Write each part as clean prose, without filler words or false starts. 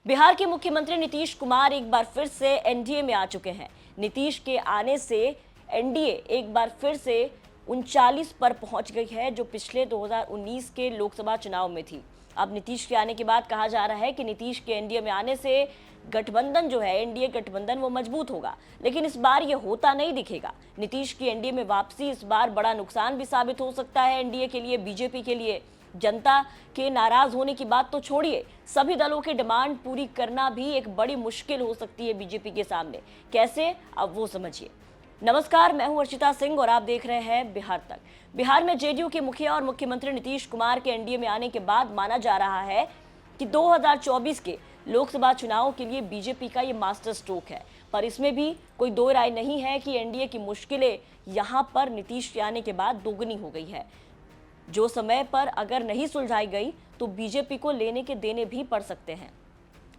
बिहार के मुख्यमंत्री नीतीश कुमार एक बार फिर से एनडीए में आ चुके हैं। नीतीश के आने से एनडीए एक बार फिर से 39 पर पहुंच गई है, जो पिछले 2019 के लोकसभा चुनाव में थी। अब नीतीश के आने के बाद कहा जा रहा है कि नीतीश के एनडीए में आने से गठबंधन जो है, एनडीए गठबंधन, वो मजबूत होगा। लेकिन इस बार ये होता नहीं दिखेगा। नीतीश की एनडीए में वापसी इस बार बड़ा नुकसान भी साबित हो सकता है एनडीए के लिए, बीजेपी के लिए। जनता के नाराज होने की बात तो छोड़िए, सभी दलों की डिमांड पूरी करना भी एक बड़ी मुश्किल हो सकती है बीजेपी के सामने। कैसे, अब वो समझिए। नमस्कार, मैं हूं अर्चिता सिंह और आप देख रहे हैं बिहार तक। बिहार में जेडीयू के मुखिया और मुख्यमंत्री नीतीश कुमार के एनडीए में आने के बाद माना जा रहा है कि 2024 के लोकसभा चुनाव के लिए बीजेपी का ये मास्टर स्ट्रोक है। पर इसमें भी कोई दो राय नहीं है कि एनडीए की मुश्किलें यहां पर नीतीश के आने के बाद दोगुनी हो गई है। जो समय पर अगर नहीं सुलझाई गई तो बीजेपी को लेने के देने भी पड़ सकते हैं।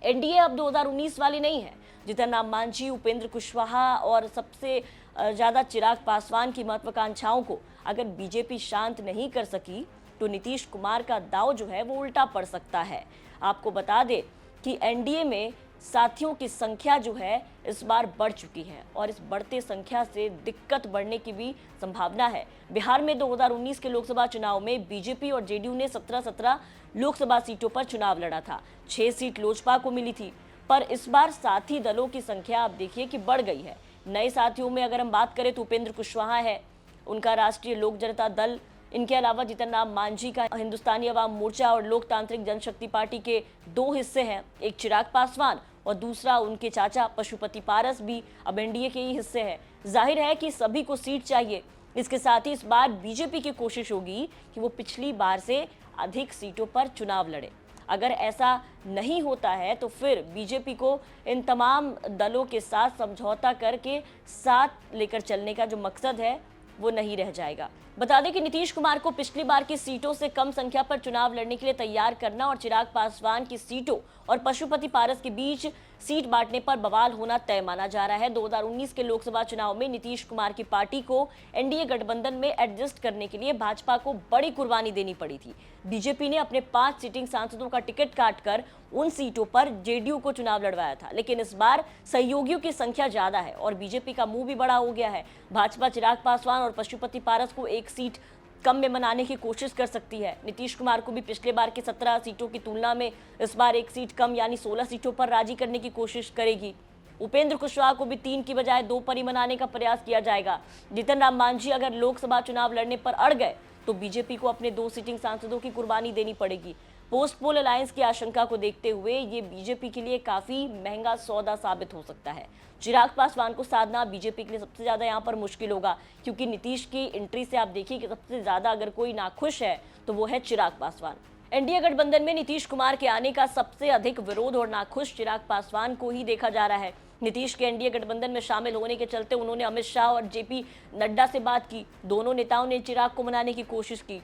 एनडीए अब 2019 वाली नहीं है। जितन राम मांझी, उपेंद्र कुशवाहा और सबसे ज्यादा चिराग पासवान की महत्वाकांक्षाओं को अगर बीजेपी शांत नहीं कर सकी तो नीतीश कुमार का दांव जो है वो उल्टा पड़ सकता है। आपको बता दें कि एनडीए में साथियों की संख्या जो है इस बार बढ़ चुकी है और इस बढ़ते संख्या से दिक्कत बढ़ने की भी संभावना है। बिहार में 2019 के लोकसभा चुनाव में बीजेपी और जेडीयू ने 17 लोकसभा सीटों पर चुनाव लड़ा था। 6 सीट लोजपा को मिली थी। पर इस बार साथी दलों की संख्या आप देखिए कि बढ़ गई है। नए साथियों में अगर हम बात करें तो उपेंद्र कुशवाहा है, उनका राष्ट्रीय लोक जनता दल, इनके अलावा जितन राम मांझी का हिंदुस्तानी अवाम मोर्चा और लोकतांत्रिक जनशक्ति पार्टी के 2 हिस्से हैं। एक चिराग पासवान और दूसरा उनके चाचा पशुपति पारस भी अब एनडीए के ही हिस्से हैं। जाहिर है कि सभी को सीट चाहिए। इसके साथ ही इस बार बीजेपी की कोशिश होगी कि वो पिछली बार से अधिक सीटों पर चुनाव लड़े। अगर ऐसा नहीं होता है तो फिर बीजेपी को इन तमाम दलों के साथ समझौता करके साथ लेकर चलने का जो मकसद है वो नहीं रह जाएगा। बता दें कि नीतीश कुमार को पिछली बार की सीटों से कम संख्या पर चुनाव लड़ने के लिए तैयार करना और चिराग पासवान की सीटों और पशुपति पारस के बीच सीट बांटने पर बवाल होना तय माना जा रहा है। 2019 के लोकसभा चुनाव में नीतीश कुमार की पार्टी को एनडीए गठबंधन में एडजस्ट करने के लिए भाजपा को बड़ी कुर्बानी देनी पड़ी थी। बीजेपी ने अपने 5 सिटिंग सांसदों का टिकट काटकर उन सीटों पर जेडीयू को चुनाव लड़वाया था। लेकिन इस बार सहयोगियों की संख्या ज्यादा है और बीजेपी का मुंह भी बड़ा हो गया है। भाजपा चिराग पासवान और पशुपति पारस को एक सीट कम में मनाने की कोशिश कर सकती है। नीतीश कुमार को भी पिछले बार की 17 सीटों की तुलना में इस बार एक सीट कम यानी 16 सीटों पर राजी करने की कोशिश करेगी। उपेंद्र कुशवाहा को भी 3 की बजाय 2 पर ही मनाने का प्रयास किया जाएगा। जितन राम मांझी अगर लोकसभा चुनाव लड़ने पर अड़ गए तो बीजेपी को अपने 2 सीटिंग सांसदों की कुर्बानी देनी पड़ेगी। पोस्ट पोल अलायंस की आशंका को देखते हुए ये बीजेपी के लिए काफी महंगा सौदा साबित हो सकता है। चिराग पासवान को साधना बीजेपी के लिए सबसे ज्यादा यहाँ पर मुश्किल होगा, क्योंकि नीतीश की एंट्री से आप देखिए कि सबसे ज्यादा अगर कोई नाखुश है तो वो है चिराग पासवान। एनडीए गठबंधन में नीतीश कुमार के आने का सबसे अधिक विरोध और नाखुश चिराग पासवान को ही देखा जा रहा है। नीतीश के एनडीए गठबंधन में शामिल होने के चलते उन्होंने अमित शाह और जेपी नड्डा से बात की। दोनों नेताओं ने चिराग को मनाने की कोशिश की।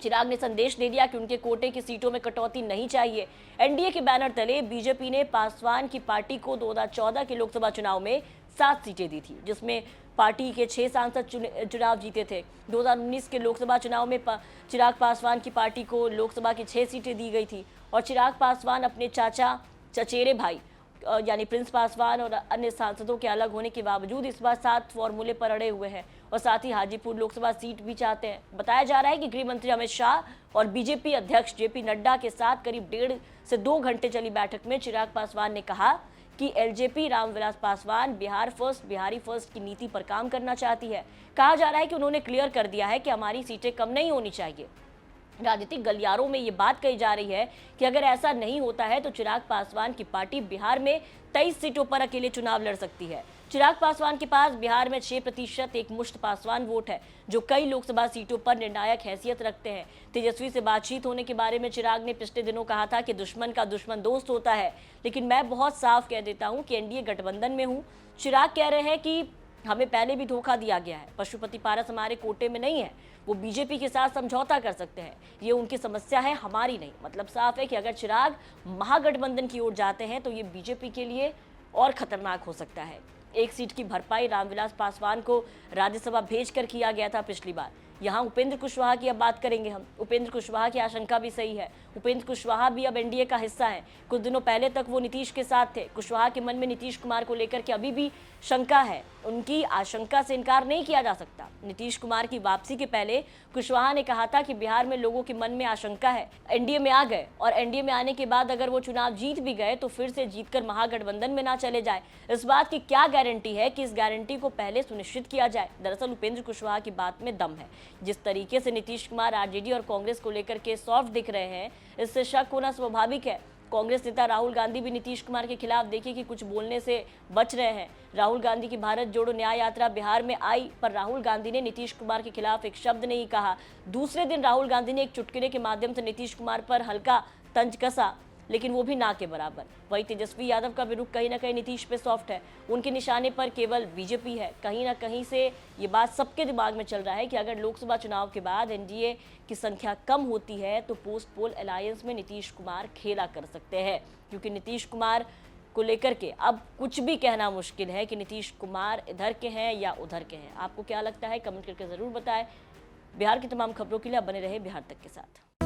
चिराग ने संदेश दे दिया कि उनके कोटे की सीटों में कटौती नहीं चाहिए। एनडीए के बैनर तले बीजेपी ने पासवान की पार्टी को 2014 के लोकसभा चुनाव में 7 सीटें दी थी, जिसमें पार्टी के 6 सांसद चुनाव जीते थे। 2019 के लोकसभा चुनाव में चिराग पासवान की पार्टी को लोकसभा की 6 सीटें दी गई थी और चिराग पासवान अपने चाचा, चचेरे भाई यानी प्रिंस पासवान और अन्य सांसदों के अलग होने के बावजूद इस बार 7 फॉर्मूले पर अड़े हुए हैं और साथ ही हाजीपुर लोकसभा सीट भी चाहते हैं। बताया जा रहा है कि गृह मंत्री अमित शाह और बीजेपी अध्यक्ष जेपी नड्डा के साथ करीब 1.5 से 2 घंटे चली बैठक में चिराग पासवान ने कहा कि LJP Ramvilas Paswan Bihar first, Bihari first की नीति पर काम करना चाहती है। कहा जा रहा है कि उन्होंने क्लियर कर दिया है कि हमारी सीटें कम नहीं होनी चाहिए। राजनीतिक गलियारों में ये बात कही जा रही है कि अगर ऐसा नहीं होता है तो चिराग पासवान की पार्टी बिहार में 23 सीटों पर अकेले चुनाव लड़ सकती है। चिराग पासवान के पास बिहार में 6% एक मुश्त पासवान वोट है, जो कई लोकसभा सीटों पर निर्णायक हैसियत रखते हैं। तेजस्वी से बातचीत होने के बारे में चिराग ने पिछले दिनों कहा था कि दुश्मन का दुश्मन दोस्त होता है, लेकिन मैं बहुत साफ कह देता हूं कि एनडीए गठबंधन में हूं। चिराग कह रहे हैं कि हमें पहले भी धोखा दिया गया है। पशुपति पारस हमारे कोटे में नहीं है, वो बीजेपी के साथ समझौता कर सकते हैं। ये उनकी समस्या है, हमारी नहीं। मतलब साफ है कि अगर चिराग महागठबंधन की ओर जाते हैं तो ये बीजेपी के लिए और खतरनाक हो सकता है। एक सीट की भरपाई रामविलास पासवान को राज्यसभा भेजकर किया गया था पिछली बार। यहाँ उपेंद्र कुशवाहा की अब बात करेंगे हम। उपेंद्र कुशवाहा की आशंका भी सही है। उपेंद्र कुशवाहा भी अब एनडीए का हिस्सा है। कुछ दिनों पहले तक वो नीतीश के साथ थे। कुशवाहा के मन में नीतीश कुमार को लेकर के अभी भी शंका है। उनकी आशंका से इनकार नहीं किया जा सकता। नीतीश कुमार की वापसी के पहले कुशवाहा ने कहा था कि बिहार में लोगों के मन में आशंका है, एनडीए में आ गए और एनडीए में आने के बाद अगर वो चुनाव जीत भी गए तो फिर से जीतकर महागठबंधन में ना चले जाए। इस बात की क्या गारंटी है कि इस गारंटी को पहले सुनिश्चित किया जाए। दरअसल उपेंद्र कुशवाहा की बात में दम है। जिस तरीके से नीतीश कुमार आरजेडी और कांग्रेस को लेकर के सॉफ्ट दिख रहे हैं, इससे शक होना स्वाभाविक है। कांग्रेस नेता राहुल गांधी भी नीतीश कुमार के खिलाफ देखिए कि कुछ बोलने से बच रहे हैं। राहुल गांधी की भारत जोड़ो न्याय यात्रा बिहार में आई, पर राहुल गांधी ने नीतीश कुमार के खिलाफ एक शब्द नहीं कहा। दूसरे दिन राहुल गांधी ने एक चुटकुले के माध्यम से नीतीश कुमार पर हल्का तंज कसा, लेकिन वो भी ना के बराबर। वही तेजस्वी यादव का भी रुख कहीं ना कहीं नीतीश पे सॉफ्ट है। उनके निशाने पर केवल बीजेपी है। कहीं ना कहीं से ये बात सबके दिमाग में चल रहा है कि अगर लोकसभा चुनाव के बाद एनडीए की संख्या कम होती है तो पोस्ट पोल अलायंस में नीतीश कुमार खेला कर सकते हैं, क्योंकि नीतीश कुमार को लेकर के अब कुछ भी कहना मुश्किल है कि नीतीश कुमार इधर के हैं या उधर के हैं। आपको क्या लगता है, कमेंट करके जरूर बताएं। बिहार की तमाम खबरों के लिए आप बने रहे बिहार तक के साथ।